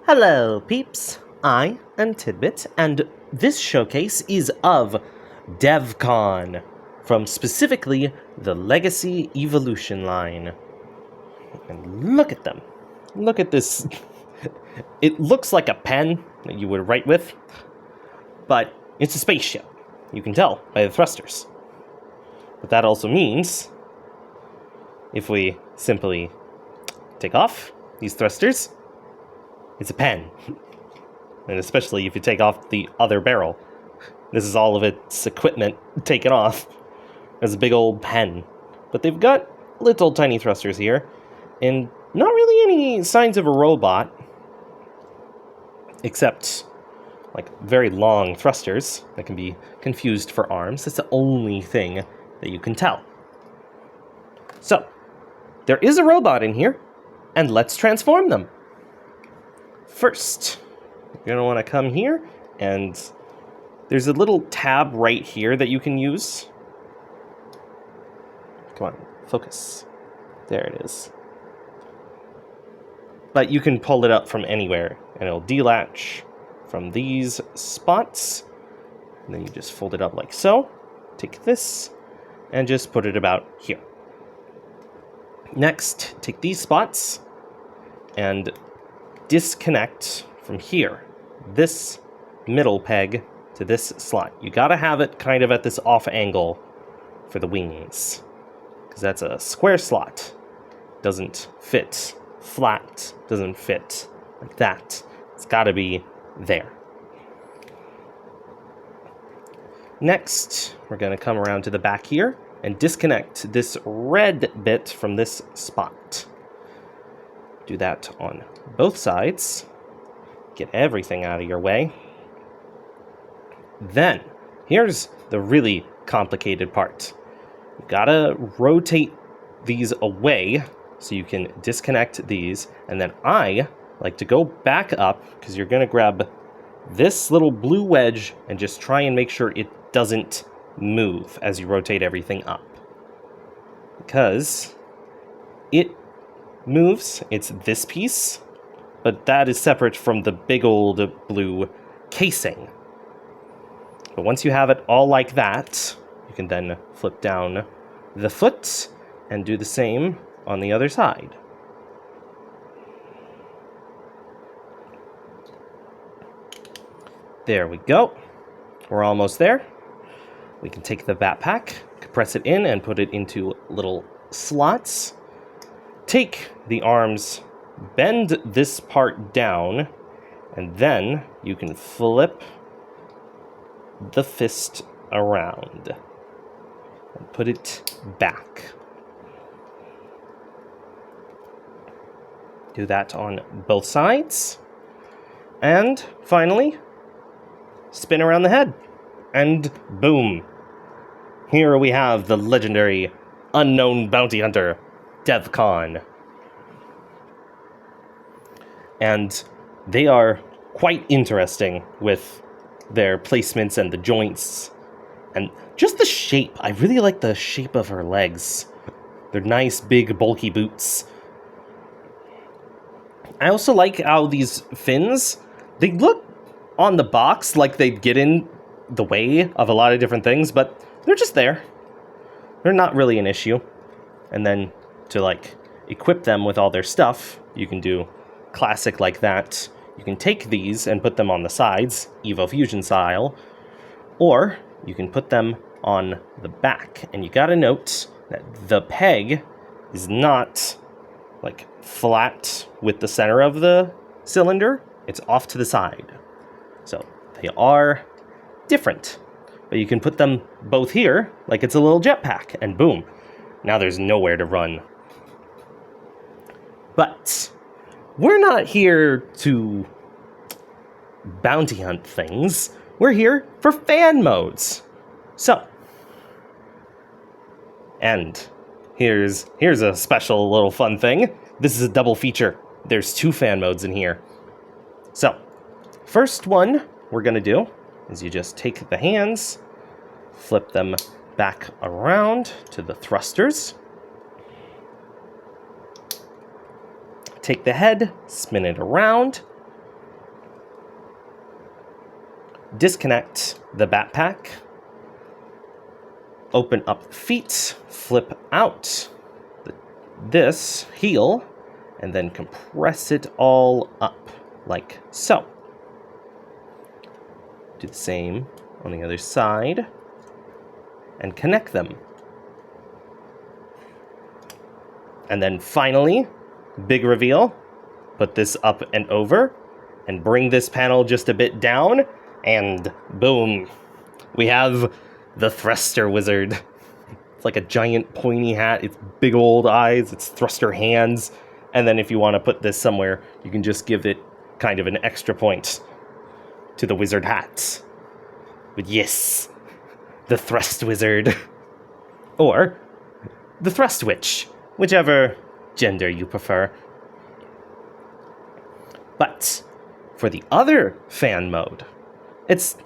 Hello, peeps. I am Tidbit, and this showcase is of Devcon, from specifically the Legacy Evolution line. And look at them. Look at this. It looks like a pen that you would write with, but it's a spaceship. You can tell by the thrusters. But that also means, if we simply take off these thrusters, it's a pen. And especially if you take off the other barrel. This is all of its equipment taken off. There's a big old pen. But they've got little tiny thrusters here, and not really any signs of a robot, except like very long thrusters that can be confused for arms. That's the only thing that you can tell. So, there is a robot in here, and let's transform them. First, you're going to want to come here, and there's a little tab right here that you can use. Come on, focus. There it is. But you can pull it up from anywhere, and it'll delatch from these spots. And then you just fold it up like so. Take this, and just put it about here. Next, take these spots, and disconnect from here, this middle peg to this slot. You gotta have it kind of at this off angle for the wings, because that's a square slot. Doesn't fit flat, doesn't fit like that. It's gotta be there. Next, we're gonna come around to the back here and disconnect this red bit from this spot. Do that on both sides. Get everything out of your way. Then, here's the really complicated part. You gotta rotate these away so you can disconnect these. And then I like to go back up, because you're gonna grab this little blue wedge and just try and make sure it doesn't move as you rotate everything up. Because it moves, it's this piece, but that is separate from the big old blue casing. But once you have it all like that, you can then flip down the foot and do the same on the other side. There we go. We're almost there. We can take the backpack, compress it in, and put it into little slots. Take the arms, bend this part down, and then you can flip the fist around and put it back. Do that on both sides. And finally, spin around the head. And boom. Here we have the legendary unknown bounty hunter, Devcon. And they are quite interesting with their placements and the joints. And just the shape. I really like the shape of her legs. They're nice, big, bulky boots. I also like how these fins, they look on the box like they'd get in the way of a lot of different things, but they're just there. They're not really an issue. And then to like equip them with all their stuff, you can do classic like that. You can take these and put them on the sides, Evo Fusion style, or you can put them on the back. And you gotta note that the peg is not like flat with the center of the cylinder. It's off to the side. So they are different. But you can put them both here like it's a little jetpack, and boom, now there's nowhere to run. But we're not here to bounty hunt things. We're here for fan modes. So, and here's a special little fun thing. This is a double feature. There's 2 fan modes in here. So, first one we're gonna do is you just take the hands, flip them back around to the thrusters, take the head, spin it around, disconnect the backpack, open up feet, flip out this heel, and then compress it all up like so. Do the same on the other side and connect them. And then finally, big reveal, put this up and over and bring this panel just a bit down, and boom, we have the Thruster Wizard. It's like a giant pointy hat, it's big old eyes, it's thruster hands, and then if you want to put this somewhere, you can just give it kind of an extra point to the wizard hat. But yes, the Thrust Wizard. Or the Thrust Witch, whichever gender you prefer. But for the other fan mode,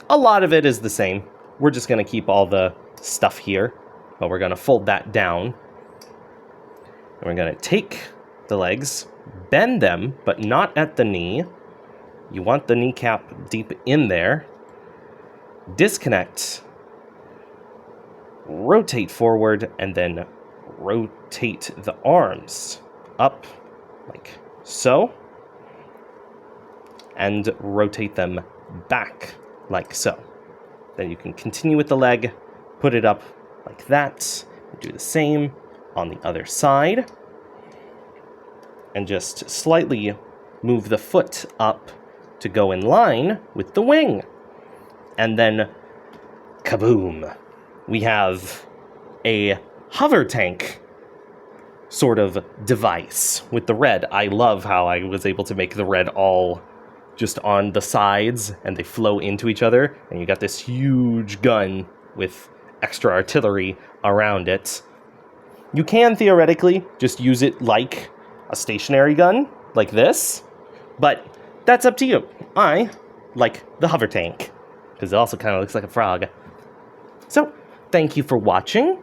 a lot of it is the same. We're just going to keep all the stuff here, but we're going to fold that down. And we're going to take the legs, bend them, but not at the knee. You want the kneecap deep in there. Disconnect, rotate forward, and then rotate the arms up like so, and rotate them back like so. Then you can continue with the leg, put it up like that, do the same on the other side, and just slightly move the foot up to go in line with the wing. And then, kaboom! We have a hover tank sort of device with the red. I love how I was able to make the red all just on the sides and they flow into each other, and you got this huge gun with extra artillery around it. You can theoretically just use it like a stationary gun, like this, but that's up to you. I like the hover tank, because it also kind of looks like a frog. So, thank you for watching.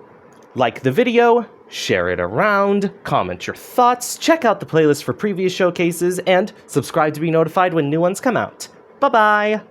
Like the video, share it around, comment your thoughts, check out the playlist for previous showcases, and subscribe to be notified when new ones come out. Bye-bye!